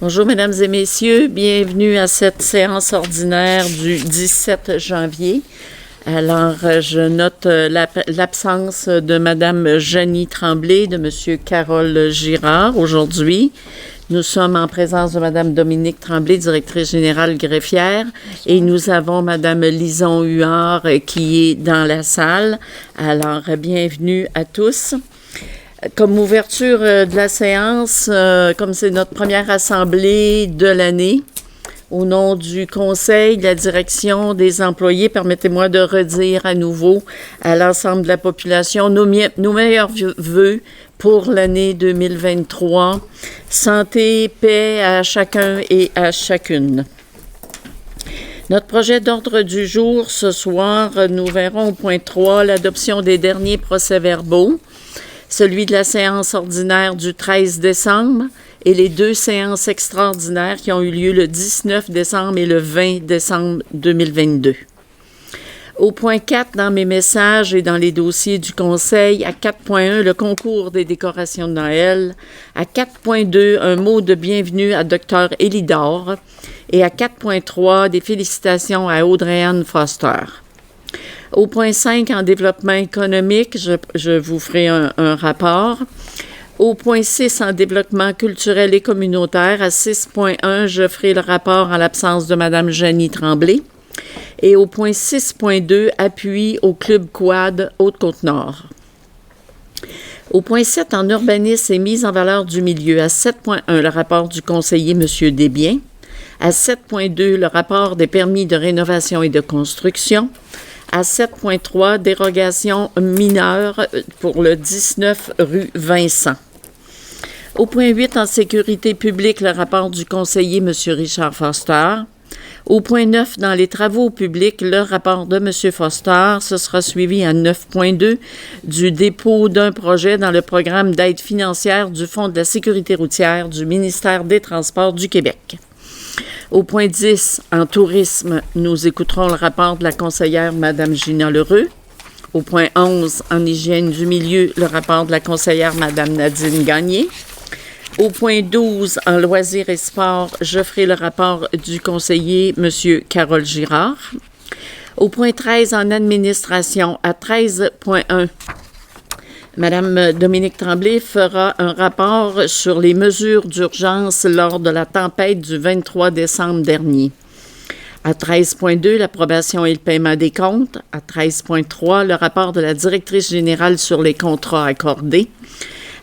Bonjour, mesdames et messieurs. Bienvenue à cette séance ordinaire du 17 janvier. Alors, je note l'absence de Mme Jeannie Tremblay, de M. Carole Girard aujourd'hui. Nous sommes en présence de Mme Dominique Tremblay, directrice générale greffière, et nous avons Mme Lison Huard qui est dans la salle. Alors, bienvenue à tous. Comme ouverture de la séance, comme c'est notre première assemblée de l'année, au nom du Conseil de la direction des employés, permettez-moi de redire à nouveau à l'ensemble de la population nos meilleurs vœux pour l'année 2023. Santé, paix à chacun et à chacune. Notre projet d'ordre du jour, ce soir, nous verrons au point 3 l'adoption des derniers procès-verbaux, celui de la séance ordinaire du 13 décembre et les deux séances extraordinaires qui ont eu lieu le 19 décembre et le 20 décembre 2022. Au point 4, dans mes messages et dans les dossiers du Conseil, à 4.1, le concours des décorations de Noël, à 4.2, un mot de bienvenue à Dr. Élidor, et à 4.3, des félicitations à Audrey-Anne Foster. Au point 5, en développement économique, je vous ferai un rapport. Au point 6, en développement culturel et communautaire, à 6.1, je ferai le rapport en l'absence de Mme Jeannie Tremblay. Et au point 6.2, appui au Club Quad Haute-Côte-Nord. Au point 7, en urbanisme et mise en valeur du milieu, à 7.1, le rapport du conseiller M. Desbiens. À 7.2, le rapport des permis de rénovation et de construction. À 7.3, dérogation mineure pour le 19 rue Vincent. Au point 8, en sécurité publique, le rapport du conseiller M. Richard Foster. Au point 9, dans les travaux publics, le rapport de M. Foster. Ce sera suivi à 9.2 du dépôt d'un projet dans le programme d'aide financière du Fonds de la sécurité routière du ministère des Transports du Québec. Au point 10, en tourisme, nous écouterons le rapport de la conseillère Mme Gina Lheureux. Au point 11, en hygiène du milieu, le rapport de la conseillère Mme Nadine Gagné. Au point 12, en loisirs et sports, je ferai le rapport du conseiller M. Carole Girard. Au point 13, en administration, à 13.1, Mme Dominique Tremblay fera un rapport sur les mesures d'urgence lors de la tempête du 23 décembre dernier. À 13.2, l'approbation et le paiement des comptes. À 13.3, le rapport de la directrice générale sur les contrats accordés.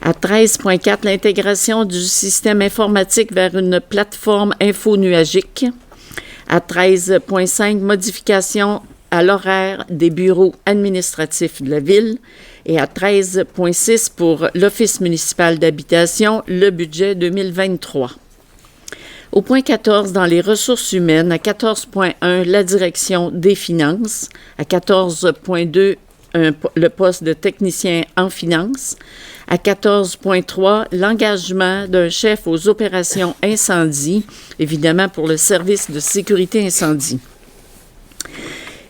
À 13.4, l'intégration du système informatique vers une plateforme infonuagique. À 13.5, modification à l'horaire des bureaux administratifs de la Ville. Et à 13.6 pour l'Office municipal d'habitation, le budget 2023. Au point 14, dans les ressources humaines, à 14.1, la direction des finances. À 14.2, le poste de technicien en finances. À 14.3, l'engagement d'un chef aux opérations incendie, évidemment pour le service de sécurité incendie.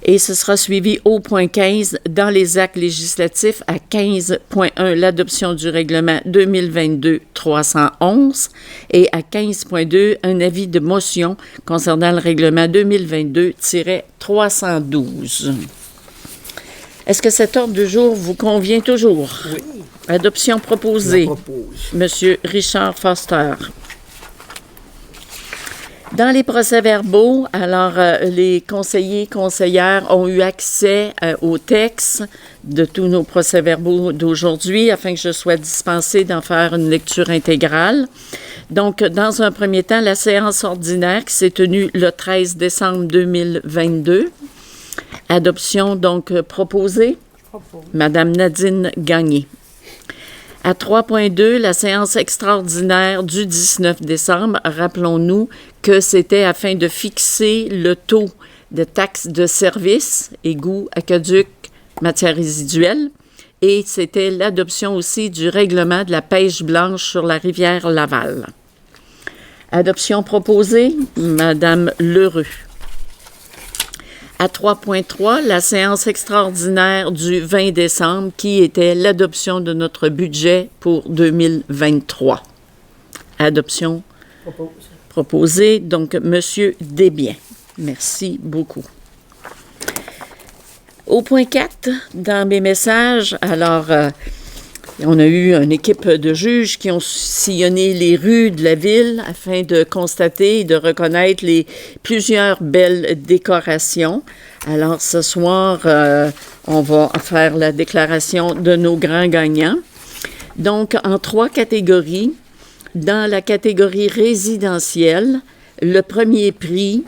Et ce sera suivi au point 15 dans les actes législatifs à 15.1 l'adoption du règlement 2022-311 et à 15.2 un avis de motion concernant le règlement 2022-312. Est-ce que cet ordre du jour vous convient toujours? Oui. Adoption proposée. Monsieur Richard Foster. Dans les procès-verbaux, alors les conseillers et conseillères ont eu accès au texte de tous nos procès-verbaux d'aujourd'hui afin que je sois dispensée d'en faire une lecture intégrale. Donc, dans un premier temps, la séance ordinaire qui s'est tenue le 13 décembre 2022. Adoption donc proposée. Madame Nadine Gagné. À 3.2, la séance extraordinaire du 19 décembre, rappelons-nous que c'était afin de fixer le taux de taxes de service, égouts, aqueducs, matières résiduelles, et c'était l'adoption aussi du règlement de la pêche blanche sur la rivière Laval. Adoption proposée, Madame Lheureux. À 3.3, la séance extraordinaire du 20 décembre qui était l'adoption de notre budget pour 2023. Adoption proposé. Donc, Monsieur Desbiens. Merci beaucoup. Au point 4, dans mes messages, alors, on a eu une équipe de juges qui ont sillonné les rues de la ville afin de constater et de reconnaître les plusieurs belles décorations. Alors, ce soir, on va faire la déclaration de nos grands gagnants. Donc, en 3 catégories. Dans la catégorie résidentielle, le premier prix,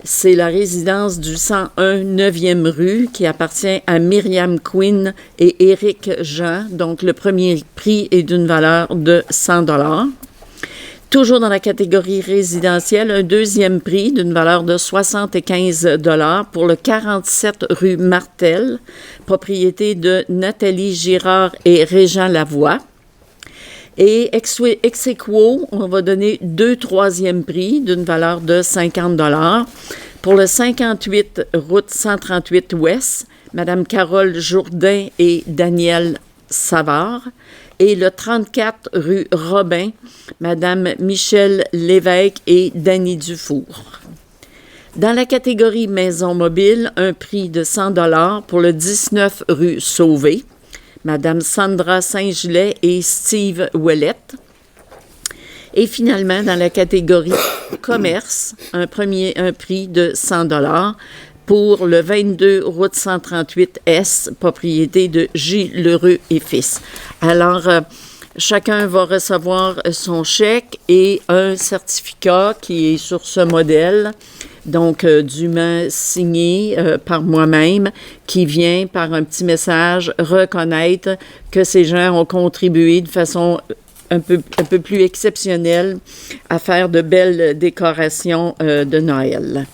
c'est la résidence du 101 9e rue qui appartient à Myriam Quinn et Éric Jean. Donc, le premier prix est d'une valeur de 100 $. Toujours dans la catégorie résidentielle, un deuxième prix d'une valeur de 75 $ pour le 47 rue Martel, propriété de Nathalie Girard et Régent Lavoie. Et ex aequo, on va donner 2 troisièmes prix d'une valeur de 50 $ pour le 58 route 138 Ouest, Mme Carole Jourdain et Daniel Savard, et le 34 rue Robin, Mme Michèle Lévesque et Dany Dufour. Dans la catégorie maison mobile, un prix de 100 $ pour le 19 rue Sauvé, Mme Sandra Saint-Gelais et Steve Ouellette. Et finalement, dans la catégorie commerce, un prix de 100 $ pour le 22 route 138 S, propriété de J. Lheureux et Fils. Alors, chacun va recevoir son chèque et un certificat qui est sur ce modèle, donc dûment signé par moi-même, qui vient par un petit message reconnaître que ces gens ont contribué de façon un peu plus exceptionnelle à faire de belles décorations de Noël.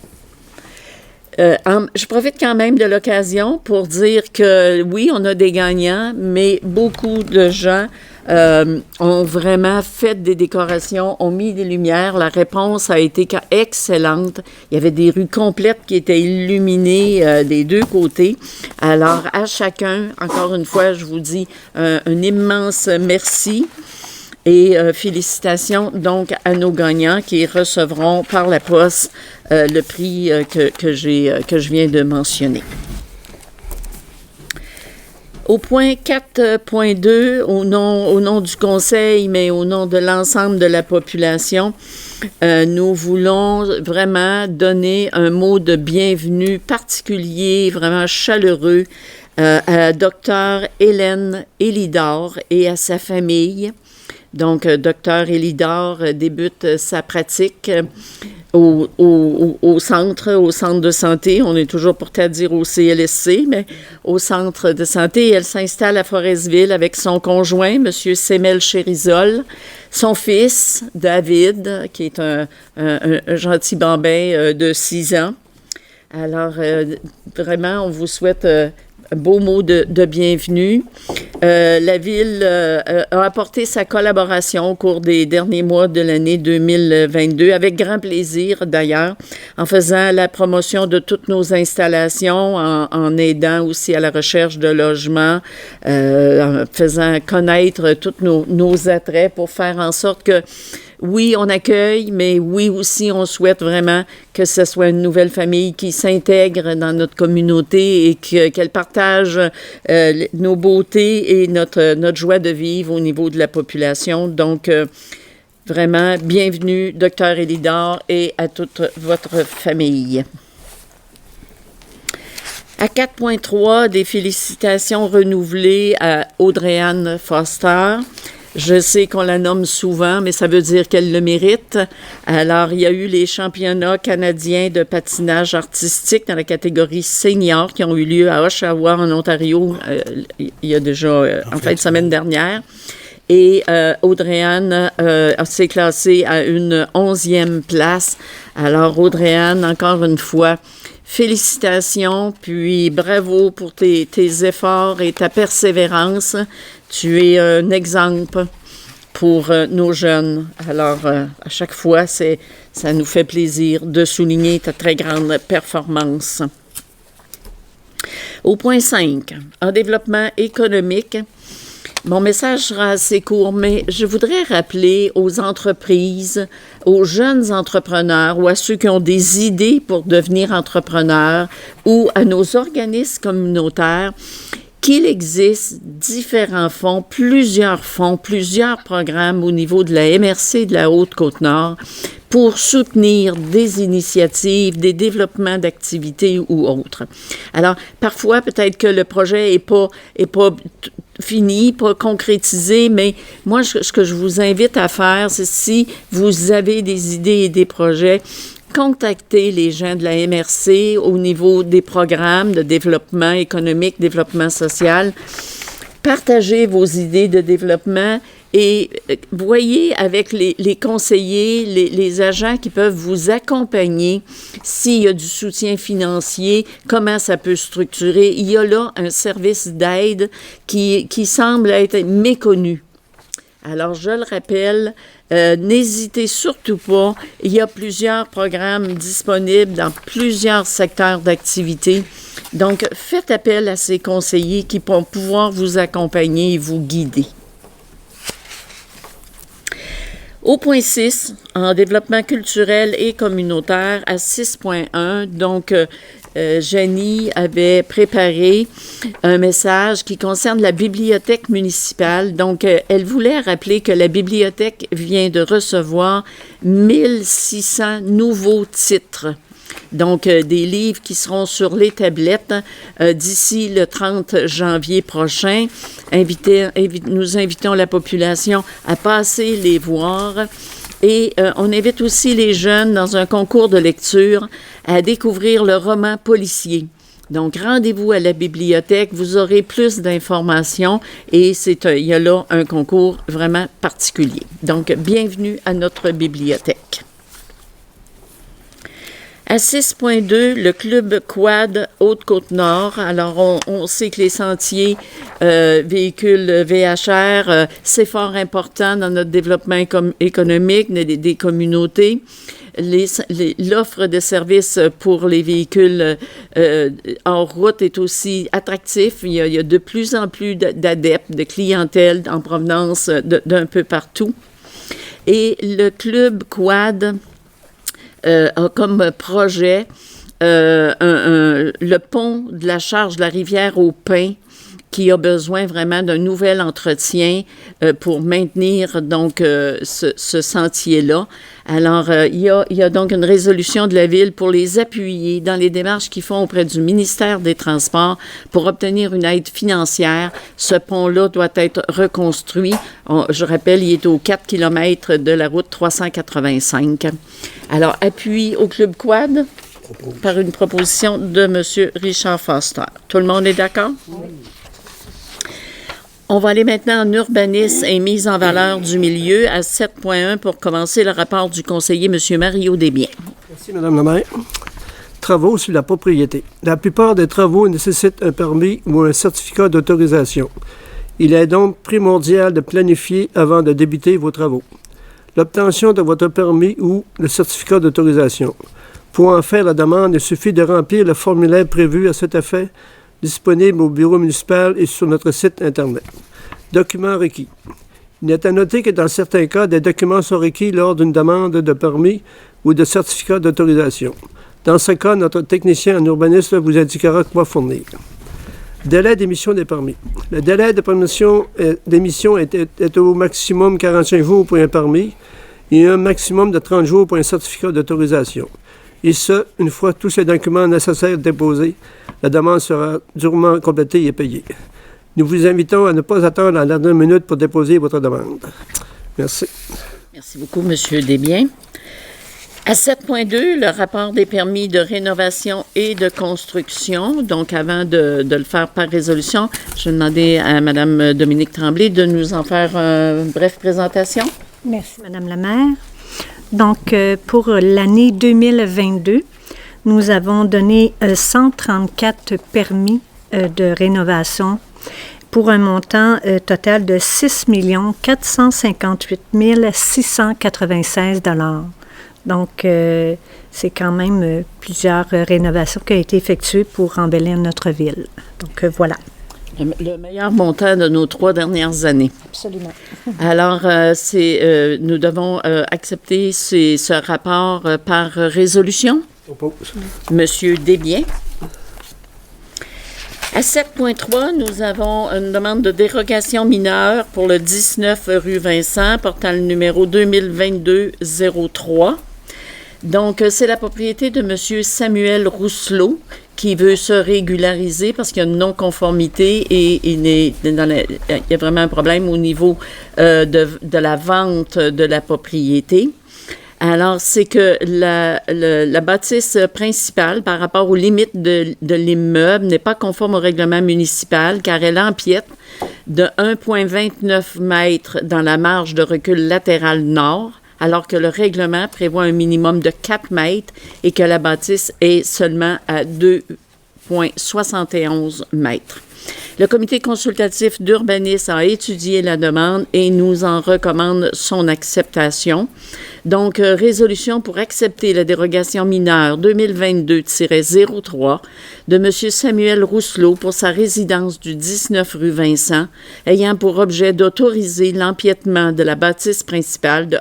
Je profite quand même de l'occasion pour dire que oui, on a des gagnants, mais beaucoup de gens ont vraiment fait des décorations, ont mis des lumières. La réponse a été excellente. Il y avait des rues complètes qui étaient illuminées des deux côtés. Alors, à chacun, encore une fois, je vous dis un immense merci. Et félicitations donc à nos gagnants qui recevront par la poste le prix que je viens de mentionner. Au point 4.2, au nom du Conseil, mais au nom de l'ensemble de la population, nous voulons vraiment donner un mot de bienvenue particulier, vraiment chaleureux, à Dr. Hélène Élidor et à sa famille. Donc, Dr. Élidor débute sa pratique au centre de santé. On est toujours porté à dire au CLSC, mais au centre de santé. Elle s'installe à Forestville avec son conjoint, M. Semel Chérizol, son fils, David, qui est un gentil bambin de 6 ans. Alors, vraiment, on vous souhaite un beau mot de bienvenue. La Ville a apporté sa collaboration au cours des derniers mois de l'année 2022, avec grand plaisir d'ailleurs, en faisant la promotion de toutes nos installations, en aidant aussi à la recherche de logements, en faisant connaître tous nos attraits pour faire en sorte que oui, on accueille, mais oui aussi, on souhaite vraiment que ce soit une nouvelle famille qui s'intègre dans notre communauté et qu'elle partage nos beautés et notre joie de vivre au niveau de la population. Donc, vraiment, bienvenue, Dr. Élidor, et à toute votre famille. À 4.3, des félicitations renouvelées à Audrey-Anne Foster. Je sais qu'on la nomme souvent, mais ça veut dire qu'elle le mérite. Alors, il y a eu les championnats canadiens de patinage artistique dans la catégorie senior qui ont eu lieu à Oshawa, en Ontario, il y a déjà, en fin de semaine dernière. Et Audrey-Anne s'est classée à une 11e place. Alors, Audrey-Anne, encore une fois, félicitations, puis bravo pour tes efforts et ta persévérance. Tu es un exemple pour nos jeunes. Alors, à chaque fois, ça nous fait plaisir de souligner ta très grande performance. Au point 5, en développement économique, Mon message sera assez court, mais je voudrais rappeler aux entreprises, aux jeunes entrepreneurs ou à ceux qui ont des idées pour devenir entrepreneurs ou à nos organismes communautaires qu'il existe différents fonds, plusieurs programmes au niveau de la MRC de la Haute-Côte-Nord pour soutenir des initiatives, des développements d'activités ou autres. Alors, parfois, peut-être que le projet est pas fini, pas concrétisé, mais moi, ce que je vous invite à faire, c'est si vous avez des idées et des projets, contactez les gens de la MRC au niveau des programmes de développement économique, développement social. Partagez vos idées de développement et voyez avec les conseillers, les agents qui peuvent vous accompagner s'il y a du soutien financier, comment ça peut structurer. Il y a là un service d'aide qui semble être méconnu. Alors, je le rappelle, n'hésitez surtout pas. Il y a plusieurs programmes disponibles dans plusieurs secteurs d'activité. Donc, faites appel à ces conseillers qui vont pouvoir vous accompagner et vous guider. Au point 6, en développement culturel et communautaire, à 6.1, donc, Jenny avait préparé un message qui concerne la bibliothèque municipale. Donc, elle voulait rappeler que la bibliothèque vient de recevoir 1600 nouveaux titres. Donc, des livres qui seront sur les tablettes d'ici le 30 janvier prochain. Nous invitons la population à passer les voir. Et on invite aussi les jeunes dans un concours de lecture à découvrir le roman policier. Donc, rendez-vous à la bibliothèque, vous aurez plus d'informations et il y a là un concours vraiment particulier. Donc, bienvenue à notre bibliothèque. À 6.2, le club quad Haute-Côte-Nord. Alors, on sait que les sentiers véhicules VHR, c'est fort important dans notre développement économique des communautés. L'offre de services pour les véhicules hors route est aussi attractif. Il y a de plus en plus d'adeptes, de clientèle en provenance d'un peu partout. Et le club quad a comme projet le pont de la charge de la rivière au Pin qui a besoin vraiment d'un nouvel entretien pour maintenir donc ce sentier-là. Alors, il y a donc une résolution de la Ville pour les appuyer dans les démarches qu'ils font auprès du ministère des Transports pour obtenir une aide financière. Ce pont-là doit être reconstruit. Je rappelle, il est aux 4 km de la route 385. Alors, appui au Club Quad par une proposition de M. Richard Foster. Tout le monde est d'accord? Oui. On va aller maintenant en urbanisme et mise en valeur du milieu à 7.1 pour commencer le rapport du conseiller M. Mario Desbiens. Merci, Mme la maire. Travaux sur la propriété. La plupart des travaux nécessitent un permis ou un certificat d'autorisation. Il est donc primordial de planifier avant de débuter vos travaux. L'obtention de votre permis ou le certificat d'autorisation. Pour en faire la demande, il suffit de remplir le formulaire prévu à cet effet, disponible au bureau municipal et sur notre site Internet. Documents requis. Il est à noter que dans certains cas, des documents sont requis lors d'une demande de permis ou de certificat d'autorisation. Dans ce cas, notre technicien en urbanisme vous indiquera quoi fournir. Délai d'émission des permis. Le délai d'émission est au maximum 45 jours pour un permis et un maximum de 30 jours pour un certificat d'autorisation. Et ce, une fois tous les documents nécessaires déposés, la demande sera durement complétée et payée. Nous vous invitons à ne pas attendre la dernière minute pour déposer votre demande. Merci. Merci beaucoup, M. Desbiens. À 7.2, le rapport des permis de rénovation et de construction. Donc, avant de le faire par résolution, je vais demander à Mme Dominique Tremblay de nous en faire une brève présentation. Merci, Mme la maire. Donc, pour l'année 2022, nous avons donné 134 permis de rénovation pour un montant total de 6 458 696 $. Donc, c'est quand même plusieurs rénovations qui ont été effectuées pour embellir notre ville. Donc, voilà. Le meilleur montant de nos 3 dernières années. Absolument. Alors, nous devons accepter ce rapport par résolution. Propose. Monsieur Desbiens. À 7.3, nous avons une demande de dérogation mineure pour le 19 rue Vincent, portant le numéro 2022-03. Donc, c'est la propriété de monsieur Samuel Rousselot qui veut se régulariser parce qu'il y a une non-conformité et il y a vraiment un problème au niveau de la vente de la propriété. Alors, c'est que la bâtisse principale, par rapport aux limites de l'immeuble, n'est pas conforme au règlement municipal car elle empiète de 1,29 mètres dans la marge de recul latérale nord, alors que le règlement prévoit un minimum de 4 mètres et que la bâtisse est seulement à 2,71 mètres. Le comité consultatif d'urbanisme a étudié la demande et nous en recommande son acceptation. Donc, résolution pour accepter la dérogation mineure 2022-03 de M. Samuel Rousselot pour sa résidence du 19 rue Vincent, ayant pour objet d'autoriser l'empiètement de la bâtisse principale de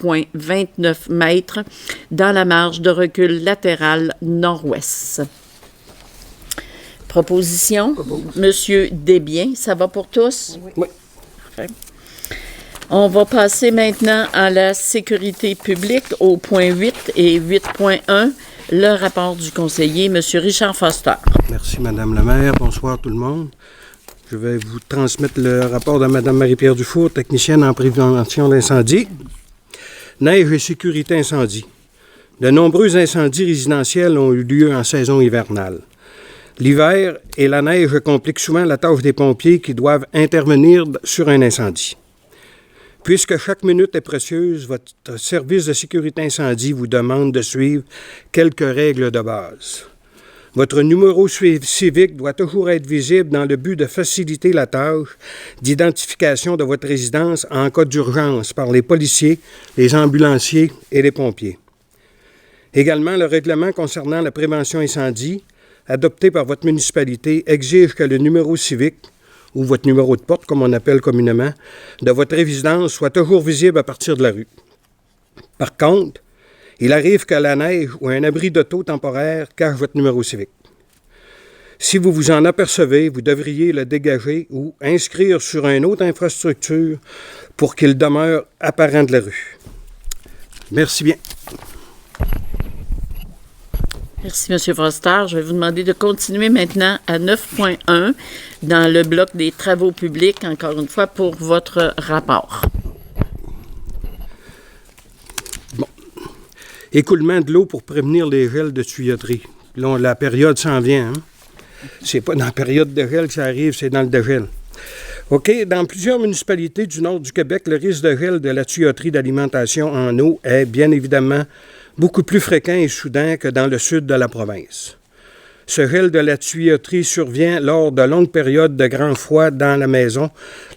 1,29 mètres dans la marge de recul latérale nord-ouest. Proposition. Monsieur Desbiens, ça va pour tous? Oui. Parfait. On va passer maintenant à la sécurité publique au point 8 et 8.1, le rapport du conseiller, monsieur Richard Foster. Merci, Madame la maire. Bonsoir tout le monde. Je vais vous transmettre le rapport de Madame Marie-Pierre Dufour, technicienne en prévention d'incendie. Neige et sécurité incendie. De nombreux incendies résidentiels ont eu lieu en saison hivernale. L'hiver et la neige compliquent souvent la tâche des pompiers qui doivent intervenir sur un incendie. Puisque chaque minute est précieuse, votre service de sécurité incendie vous demande de suivre quelques règles de base. Votre numéro civique doit toujours être visible dans le but de faciliter la tâche d'identification de votre résidence en cas d'urgence par les policiers, les ambulanciers et les pompiers. Également, le règlement concernant la prévention incendie adopté par votre municipalité exige que le numéro civique, ou votre numéro de porte, comme on appelle communément, de votre résidence soit toujours visible à partir de la rue. Par contre, il arrive que la neige ou un abri d'auto temporaire cache votre numéro civique. Si vous vous en apercevez, vous devriez le dégager ou inscrire sur une autre infrastructure pour qu'il demeure apparent de la rue. Merci bien. Merci, M. Foster. Je vais vous demander de continuer maintenant à 9.1 dans le bloc des travaux publics, encore une fois, pour votre rapport. Bon. Écoulement de l'eau pour prévenir les gels de tuyauterie. Là, la période s'en vient. Hein? C'est pas dans la période de gel que ça arrive, c'est dans le dégel. OK. Dans plusieurs municipalités du nord du Québec, le risque de gel de la tuyauterie d'alimentation en eau est bien évidemment beaucoup plus fréquent et soudain que dans le sud de la province. Ce gel de la tuyauterie survient lors de longues périodes de grand froid dans la maison,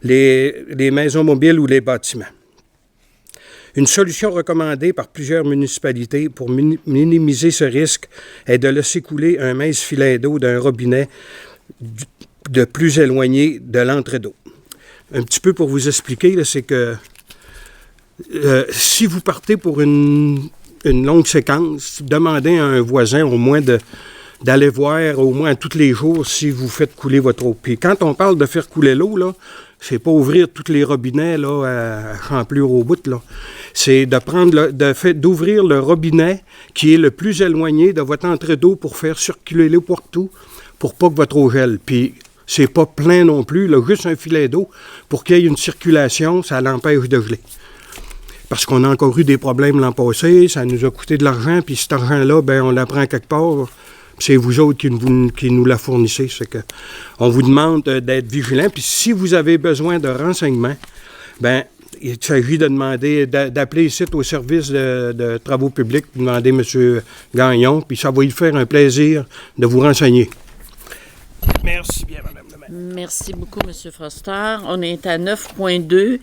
les maisons mobiles ou les bâtiments. Une solution recommandée par plusieurs municipalités pour minimiser ce risque est de laisser couler un mince filet d'eau d'un robinet de plus éloigné de l'entrée d'eau. Un petit peu pour vous expliquer, là, c'est que si vous partez pour une longue séquence, demandez à un voisin au moins d'aller voir au moins tous les jours si vous faites couler votre eau. Puis quand on parle de faire couler l'eau, là, c'est pas ouvrir tous les robinets là, à champlure au bout. Là. C'est d'ouvrir le robinet qui est le plus éloigné de votre entrée d'eau pour faire circuler l'eau partout, pour pas que votre eau gèle. Puis c'est pas plein non plus, là, juste un filet d'eau pour qu'il y ait une circulation, ça l'empêche de geler. Parce qu'on a encore eu des problèmes l'an passé, ça nous a coûté de l'argent, puis cet argent-là, ben on l'apprend quelque part. C'est vous autres qui nous la fournissez. C'est que on vous demande d'être vigilant. Puis si vous avez besoin de renseignements, ben il s'agit de demander, d'appeler ici au service de travaux publics, demander M. Gagnon, puis ça va lui faire un plaisir de vous renseigner. Merci bien, Madame la maire. Merci beaucoup, M. Foster. On est à 9.2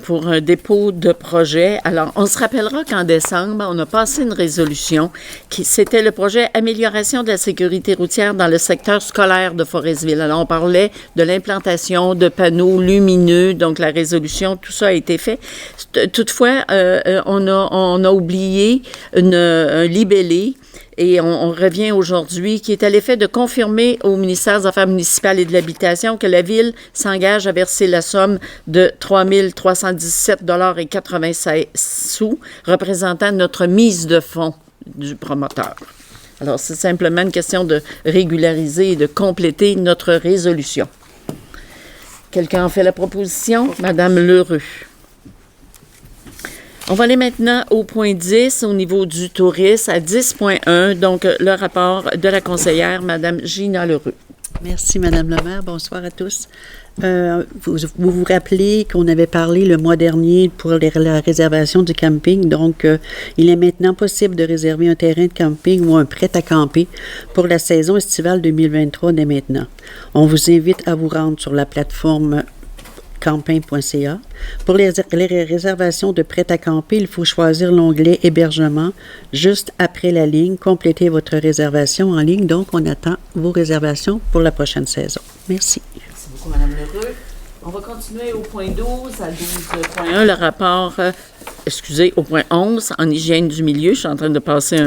pour un dépôt de projet. Alors, on se rappellera qu'en décembre, on a passé une résolution c'était le projet Amélioration de la sécurité routière dans le secteur scolaire de Forestville. Alors, on parlait de l'implantation de panneaux lumineux, donc la résolution, tout ça a été fait. Toutefois, on a oublié un libellé. Et on revient aujourd'hui, qui est à l'effet de confirmer au ministère des Affaires municipales et de l'Habitation que la Ville s'engage à verser la somme de 3 317,96 $, représentant notre mise de fonds du promoteur. Alors, c'est simplement une question de régulariser et de compléter notre résolution. Quelqu'un en fait la proposition? Madame L'Heureux. On va aller maintenant au point 10, au niveau du tourisme, à 10.1, donc le rapport de la conseillère, Mme Gina L'Heureux. Merci, Madame la maire. Bonsoir à tous. Vous vous rappelez qu'on avait parlé le mois dernier pour la réservation du camping. Donc, il est maintenant possible de réserver un terrain de camping ou un prêt à camper pour la saison estivale 2023 dès maintenant. On vous invite à vous rendre sur la plateforme camping.ca. Pour les réservations de prêt à camper, il faut choisir l'onglet Hébergement juste après la ligne. Complétez votre réservation en ligne. Donc, on attend vos réservations pour la prochaine saison. Merci. Merci beaucoup, Mme L'Heureux. On va continuer au point 12, à 12.1, le rapport, au point 11, en hygiène du milieu. Je suis en train de passer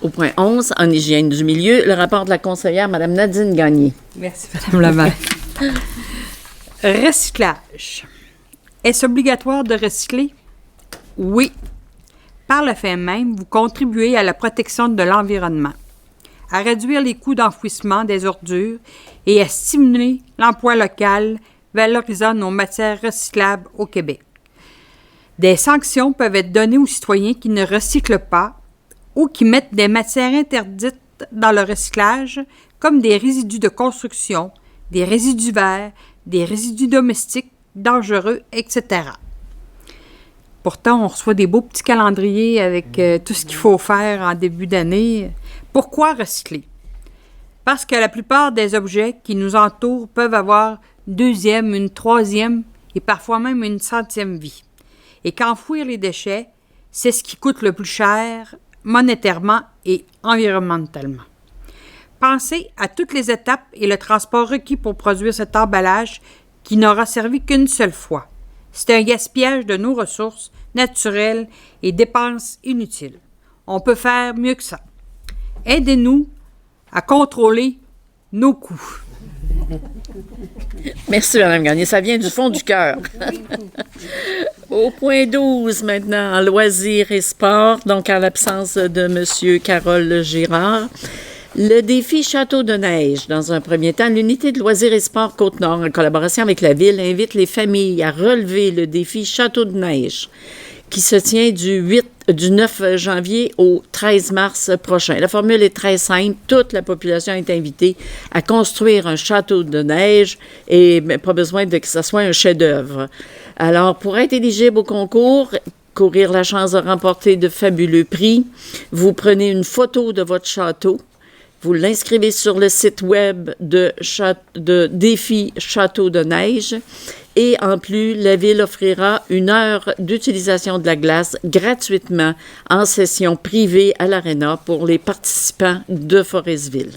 au point 11, en hygiène du milieu, le rapport de la conseillère, Mme Nadine Gagné. Merci, Mme la maire. Recyclage. Est-ce obligatoire de recycler? Oui. Par le fait même, vous contribuez à la protection de l'environnement, à réduire les coûts d'enfouissement des ordures et à stimuler l'emploi local valorisant nos matières recyclables au Québec. Des sanctions peuvent être données aux citoyens qui ne recyclent pas ou qui mettent des matières interdites dans le recyclage, comme des résidus de construction, des résidus verts, des résidus domestiques dangereux, etc. Pourtant, on reçoit des beaux petits calendriers avec tout ce qu'il faut faire en début d'année. Pourquoi recycler? Parce que la plupart des objets qui nous entourent peuvent avoir une deuxième, une troisième et parfois même une 100e vie. Et qu'enfouir les déchets, c'est ce qui coûte le plus cher monétairement et environnementalement. Pensez à toutes les étapes et le transport requis pour produire cet emballage qui n'aura servi qu'une seule fois. C'est un gaspillage de nos ressources naturelles et dépenses inutiles. On peut faire mieux que ça. Aidez-nous à contrôler nos coûts. Merci, Mme Gagné. Ça vient du fond du cœur. Au point 12, maintenant, en loisirs et sport, donc en l'absence de M. Carole Girard. Le défi Château de neige. Dans un premier temps, l'unité de loisirs et sports Côte-Nord, en collaboration avec la Ville, invite les familles à relever le défi Château de neige, qui se tient du 9 janvier au 13 mars prochain. La formule est très simple. Toute la population est invitée à construire un château de neige et pas besoin que ce soit un chef-d'œuvre. Alors, pour être éligible au concours, courir la chance de remporter de fabuleux prix, vous prenez une photo de votre château, vous l'inscrivez sur le site web de Défi Château de neige et en plus, la Ville offrira 1 heure d'utilisation de la glace gratuitement en session privée à l'Arena pour les participants de Forestville.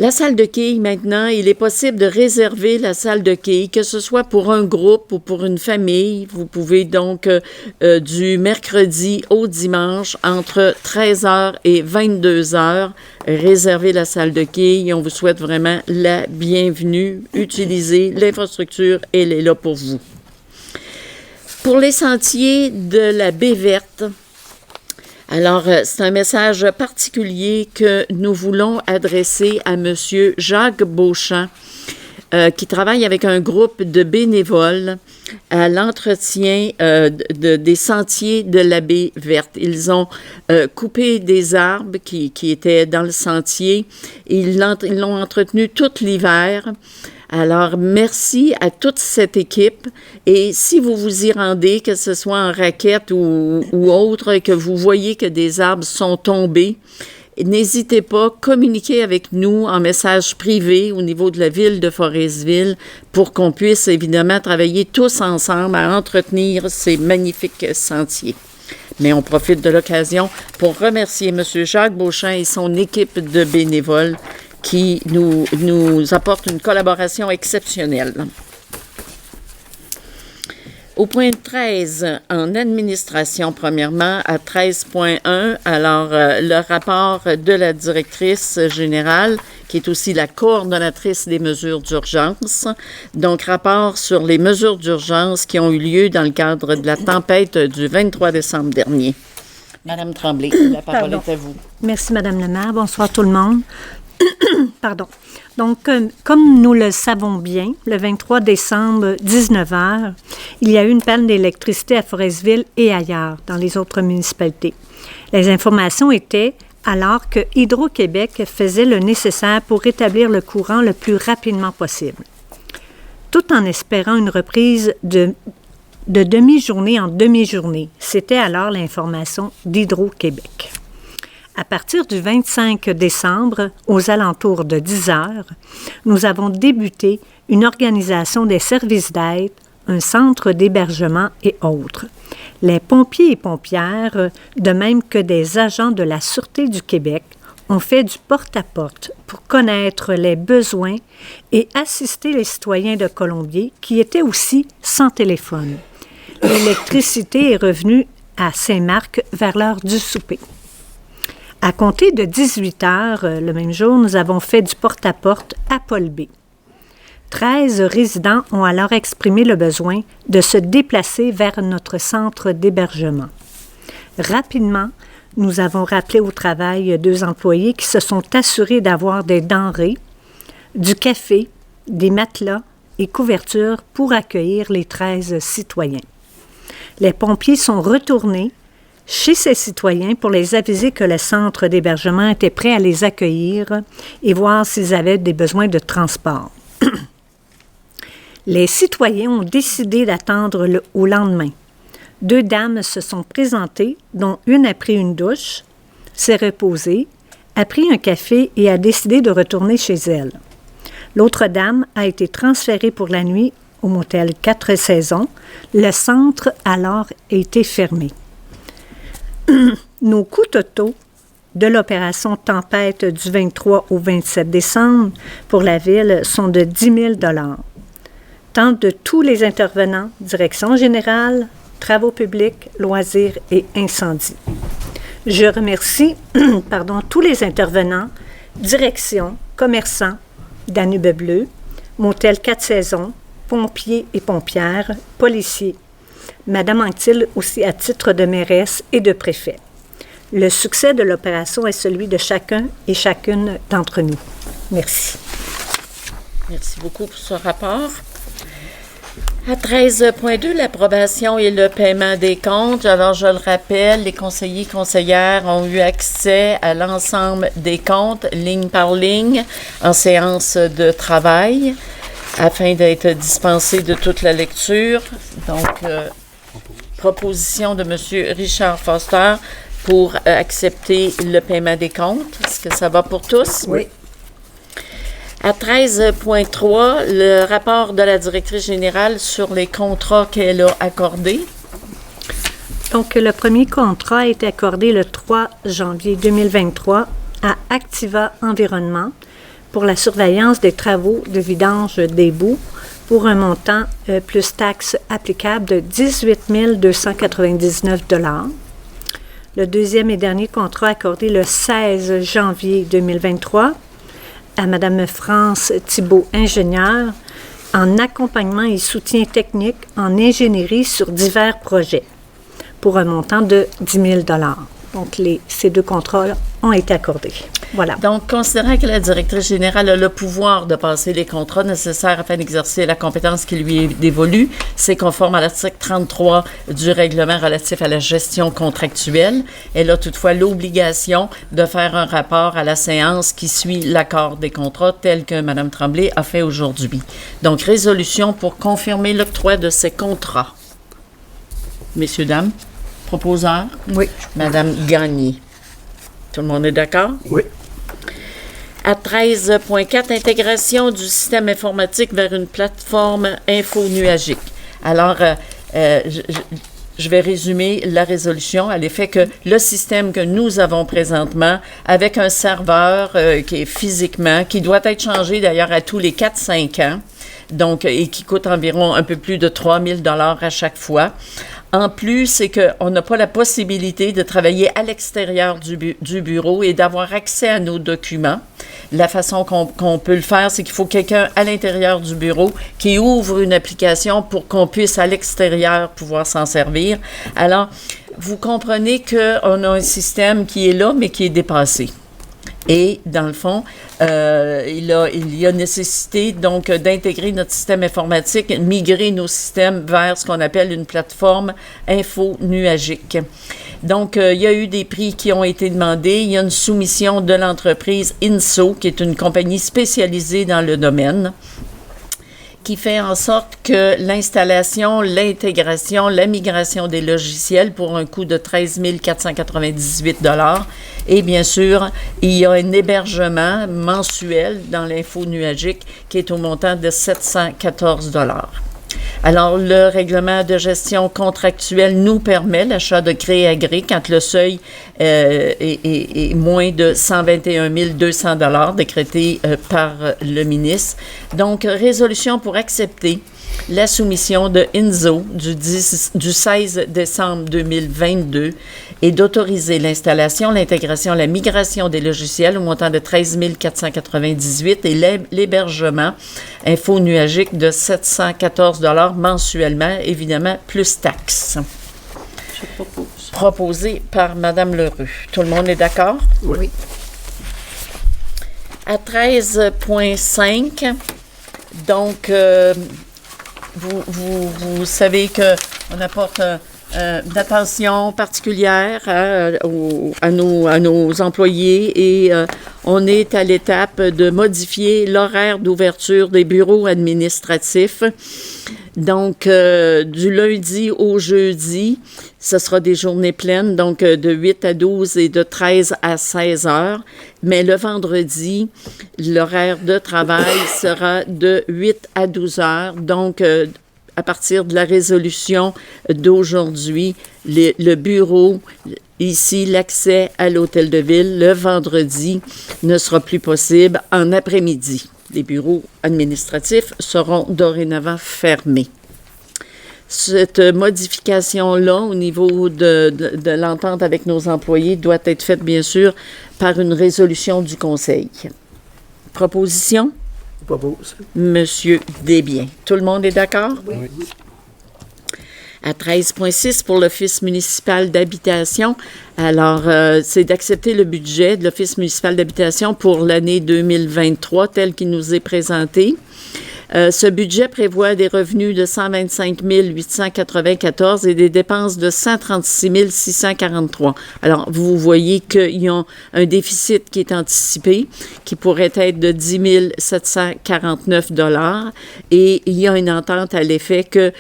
La salle de quilles, maintenant, il est possible de réserver la salle de quilles, que ce soit pour un groupe ou pour une famille. Vous pouvez donc, du mercredi au dimanche, entre 13h et 22h, réserver la salle de quilles. On vous souhaite vraiment la bienvenue. Utilisez l'infrastructure, elle est là pour vous. Pour les sentiers de la baie verte, alors, c'est un message particulier que nous voulons adresser à M. Jacques Beauchamp, qui travaille avec un groupe de bénévoles à l'entretien des sentiers de la baie verte. Ils ont coupé des arbres qui étaient dans le sentier et ils l'ont entretenu tout l'hiver. Alors, merci à toute cette équipe. Et si vous vous y rendez, que ce soit en raquette ou autre, et que vous voyez que des arbres sont tombés n'hésitez pas, communiquez avec nous en message privé au niveau de la ville de Forestville pour qu'on puisse évidemment travailler tous ensemble à entretenir ces magnifiques sentiers. Mais on profite de l'occasion pour remercier M. Jacques Beauchamp et son équipe de bénévoles qui nous apportent une collaboration exceptionnelle. Au point 13, en administration, premièrement, à 13.1, alors le rapport de la directrice générale, qui est aussi la coordonnatrice des mesures d'urgence. Donc, rapport sur les mesures d'urgence qui ont eu lieu dans le cadre de la tempête du 23 décembre dernier. Madame Tremblay, la parole est à vous. Merci, Madame la maire. Bonsoir tout le monde. Pardon. Donc, comme nous le savons bien, le 23 décembre, 19h, il y a eu une panne d'électricité à Forestville et ailleurs, dans les autres municipalités. Les informations étaient alors que Hydro-Québec faisait le nécessaire pour rétablir le courant le plus rapidement possible, tout en espérant une reprise de demi-journée en demi-journée. C'était alors l'information d'Hydro-Québec. À partir du 25 décembre, aux alentours de 10 heures, nous avons débuté une organisation des services d'aide, un centre d'hébergement et autres. Les pompiers et pompières, de même que des agents de la Sûreté du Québec, ont fait du porte-à-porte pour connaître les besoins et assister les citoyens de Colombier qui étaient aussi sans téléphone. L'électricité est revenue à Saint-Marc vers l'heure du souper. À compter de 18 heures, le même jour, nous avons fait du porte-à-porte à Paul B. 13 résidents ont alors exprimé le besoin de se déplacer vers notre centre d'hébergement. Rapidement, nous avons rappelé au travail 2 employés qui se sont assurés d'avoir des denrées, du café, des matelas et couvertures pour accueillir les 13 citoyens. Les pompiers sont retournés chez ces citoyens pour les aviser que le centre d'hébergement était prêt à les accueillir et voir s'ils avaient des besoins de transport. Les citoyens ont décidé d'attendre au lendemain. 2 dames se sont présentées, dont une a pris une douche, s'est reposée, a pris un café et a décidé de retourner chez elle. L'autre dame a été transférée pour la nuit au motel 4 Saisons. Le centre alors a été fermé. Nos coûts totaux de l'opération Tempête du 23 au 27 décembre pour la Ville sont de 10 000 $, tant de tous les intervenants, direction générale, travaux publics, loisirs et incendies. Je remercie tous les intervenants, direction, commerçants, Danube Bleu, Motel 4 Saisons, pompiers et pompières, policiers, Madame Anctil aussi à titre de mairesse et de préfet. Le succès de l'opération est celui de chacun et chacune d'entre nous. Merci. Merci beaucoup pour ce rapport. À 13.2, l'approbation et le paiement des comptes. Alors, je le rappelle, les conseillers et conseillères ont eu accès à l'ensemble des comptes, ligne par ligne, en séance de travail, afin d'être dispensés de toute la lecture. Donc, proposition de M. Richard Foster pour accepter le paiement des comptes. Est-ce que ça va pour tous? Oui. À 13.3, le rapport de la directrice générale sur les contrats qu'elle a accordés. Donc, le premier contrat a été accordé le 3 janvier 2023 à Activa Environnement pour la surveillance des travaux de vidange des boues pour un montant plus taxes applicables de 18 299 $. Le deuxième et dernier contrat accordé le 16 janvier 2023 à Mme France Thibault, ingénieure, en accompagnement et soutien technique en ingénierie sur divers projets, pour un montant de 10 000 $. Donc, ces 2 contrats ont été accordés. Voilà. Donc, considérant que la directrice générale a le pouvoir de passer les contrats nécessaires afin d'exercer la compétence qui lui est dévolue, c'est conforme à l'article 33 du règlement relatif à la gestion contractuelle. Elle a toutefois l'obligation de faire un rapport à la séance qui suit l'accord des contrats tel que Mme Tremblay a fait aujourd'hui. Donc, résolution pour confirmer l'octroi de ces contrats. Messieurs, dames, proposeurs? Oui. Madame Gagné. Tout le monde est d'accord? Oui. À 13.4, intégration du système informatique vers une plateforme infonuagique. Alors, je vais résumer la résolution à l'effet que le système que nous avons présentement, avec un serveur qui est physiquement, qui doit être changé d'ailleurs à tous les 4-5 ans, donc, et qui coûte environ un peu plus de 3 000 $ à chaque fois. En plus, c'est qu'on n'a pas la possibilité de travailler à l'extérieur du bureau et d'avoir accès à nos documents. La façon qu'on peut le faire, c'est qu'il faut quelqu'un à l'intérieur du bureau qui ouvre une application pour qu'on puisse à l'extérieur pouvoir s'en servir. Alors, vous comprenez qu'on a un système qui est là, mais qui est dépassé. Et, dans le fond, il y a nécessité, donc, d'intégrer notre système informatique, migrer nos systèmes vers ce qu'on appelle une plateforme infonuagique. Donc, il y a eu des prix qui ont été demandés. Il y a une soumission de l'entreprise INSO, qui est une compagnie spécialisée dans le domaine, qui fait en sorte que l'installation, l'intégration, la migration des logiciels pour un coût de 13 498 $. Et bien sûr, il y a un hébergement mensuel dans l'info nuagique qui est au montant de 714 $. Alors, le règlement de gestion contractuelle nous permet l'achat de gré à gré quand le seuil est moins de 121 200 $ décrété par le ministre. Donc, résolution pour accepter la soumission de INSO du 16 décembre 2022 et d'autoriser l'installation, l'intégration, la migration des logiciels au montant de 13 498 et l'hébergement infonuagique de 714 $ mensuellement, évidemment, plus taxes. Je propose. Proposé par Mme Leroux. Tout le monde est d'accord? Oui. À 13.5, donc, vous savez qu'on apporte une attention particulière à nos employés et on est à l'étape de modifier l'horaire d'ouverture des bureaux administratifs. Donc, du lundi au jeudi, ce sera des journées pleines, donc de 8 à 12 et de 13 à 16 heures. Mais le vendredi, l'horaire de travail sera de 8 à 12 heures. Donc, à partir de la résolution d'aujourd'hui, le bureau, ici, l'accès à l'hôtel de ville, le vendredi, ne sera plus possible en après-midi. Les bureaux administratifs seront dorénavant fermés. Cette modification-là, au niveau de l'entente avec nos employés, doit être faite, bien sûr, par une résolution du Conseil. Proposition? Propose. Monsieur Desbiens. Tout le monde est d'accord? Oui. À 13.6 pour l'Office municipal d'habitation. Alors, c'est d'accepter le budget de l'Office municipal d'habitation pour l'année 2023 tel qu'il nous est présenté. Ce budget prévoit des revenus de 125 894 et des dépenses de 136 643. Alors, vous voyez qu'ils ont un déficit qui est anticipé, qui pourrait être de 10 749 $ et il y a une entente à l'effet que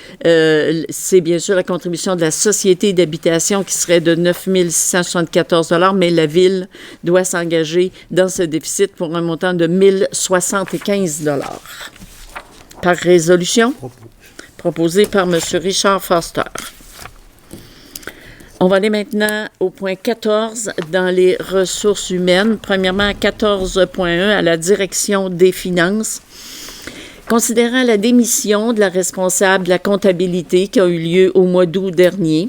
c'est bien sûr la contribution de la Société d'habitation qui serait de 9 674 $, mais la Ville doit s'engager dans ce déficit pour un montant de 1 075 $. Par résolution, proposée par M. Richard Foster. On va aller maintenant au point 14 dans les ressources humaines. Premièrement, à 14.1, à la direction des finances. Considérant la démission de la responsable de la comptabilité qui a eu lieu au mois d'août dernier,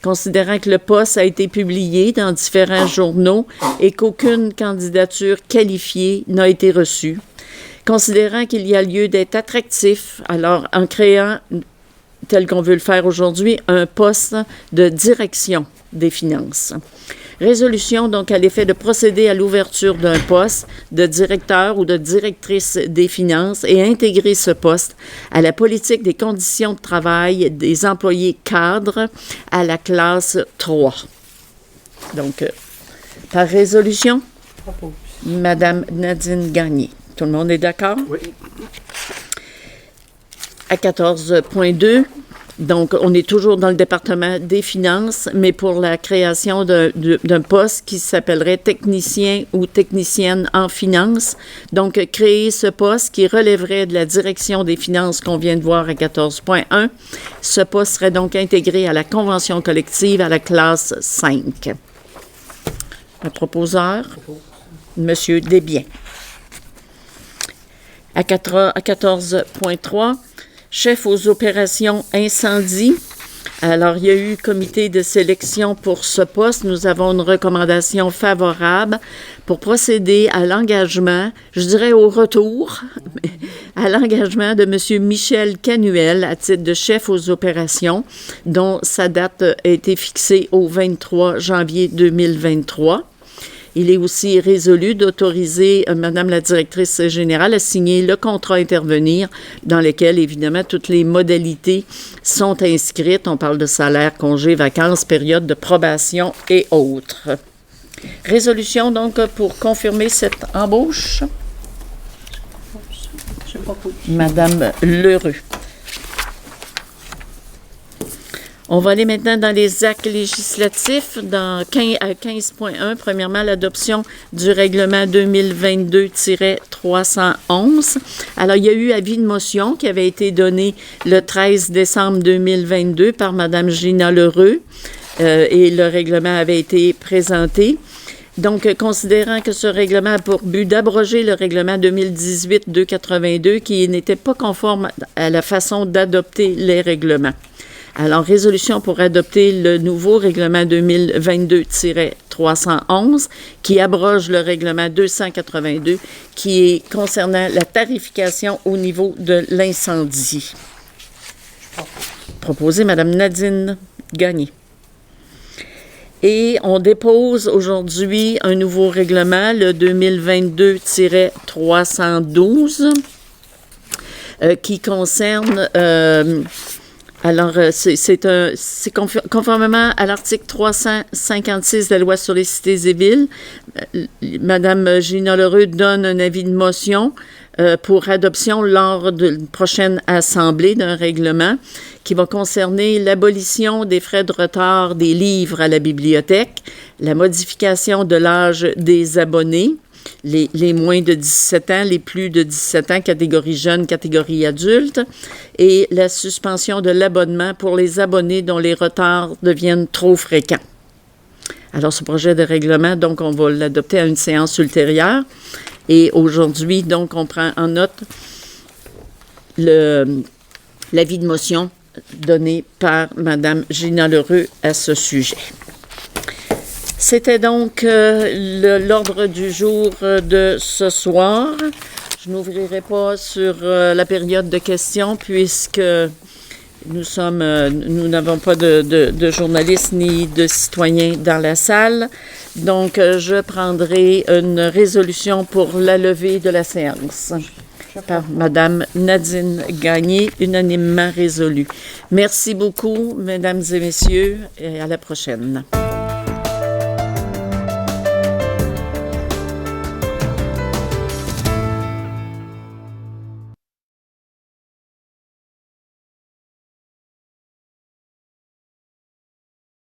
considérant que le poste a été publié dans différents journaux et qu'aucune candidature qualifiée n'a été reçue, considérant qu'il y a lieu d'être attractif, alors en créant, tel qu'on veut le faire aujourd'hui, un poste de direction des finances. Résolution, donc, à l'effet de procéder à l'ouverture d'un poste de directeur ou de directrice des finances et intégrer ce poste à la politique des conditions de travail des employés cadres à la classe 3. Donc, par résolution, Madame Nadine Gagné. Tout le monde est d'accord? Oui. À 14.2, Donc, on est toujours dans le département des finances, mais pour la création d'un poste qui s'appellerait technicien ou technicienne en finances. Donc, créer ce poste qui relèverait de la direction des finances qu'on vient de voir à 14.1. Ce poste serait donc intégré à la convention collective à la classe 5. Le proposeur, M. Desbiens. À 14.3, chef aux opérations incendie. Alors, il y a eu comité de sélection pour ce poste. Nous avons une recommandation favorable pour procéder à l'engagement, je dirais au retour, à l'engagement de M. Michel Canuel à titre de chef aux opérations, dont sa date a été fixée au 23 janvier 2023. Il est aussi résolu d'autoriser Madame la directrice générale à signer le contrat à intervenir dans lequel, évidemment, toutes les modalités sont inscrites. On parle de salaire, congé, vacances, période de probation et autres. Résolution, donc, pour confirmer cette embauche. Madame L'Heureux. On va aller maintenant dans les actes législatifs, à 15.1. Premièrement, l'adoption du règlement 2022-311. Alors, il y a eu avis de motion qui avait été donné le 13 décembre 2022 par Mme Gina L'Heureux et le règlement avait été présenté. Donc, considérant que ce règlement a pour but d'abroger le règlement 2018-282 qui n'était pas conforme à la façon d'adopter les règlements. Alors, résolution pour adopter le nouveau règlement 2022-311 qui abroge le règlement 282 qui est concernant la tarification au niveau de l'incendie. Proposé Mme Nadine Gagné. Et on dépose aujourd'hui un nouveau règlement, le 2022-312, qui concerne... Alors, c'est conformément à l'article 356 de la loi sur les cités et villes, Mme Gina L'Heureux donne un avis de motion pour adoption lors d'une prochaine assemblée d'un règlement qui va concerner l'abolition des frais de retard des livres à la bibliothèque, la modification de l'âge des abonnés, les moins de 17 ans, les plus de 17 ans, catégorie jeune, catégorie adulte, et la suspension de l'abonnement pour les abonnés dont les retards deviennent trop fréquents. Alors, ce projet de règlement, donc, on va l'adopter à une séance ultérieure. Et aujourd'hui, donc, on prend en note l'avis de motion donné par Mme Gina L'Heureux à ce sujet. C'était donc l'ordre du jour de ce soir. Je n'ouvrirai pas sur la période de questions puisque nous n'avons pas de journalistes ni de citoyens dans la salle. Donc, je prendrai une résolution pour la levée de la séance par Mme Nadine Gagné, unanimement résolue. Merci beaucoup, mesdames et messieurs, et à la prochaine.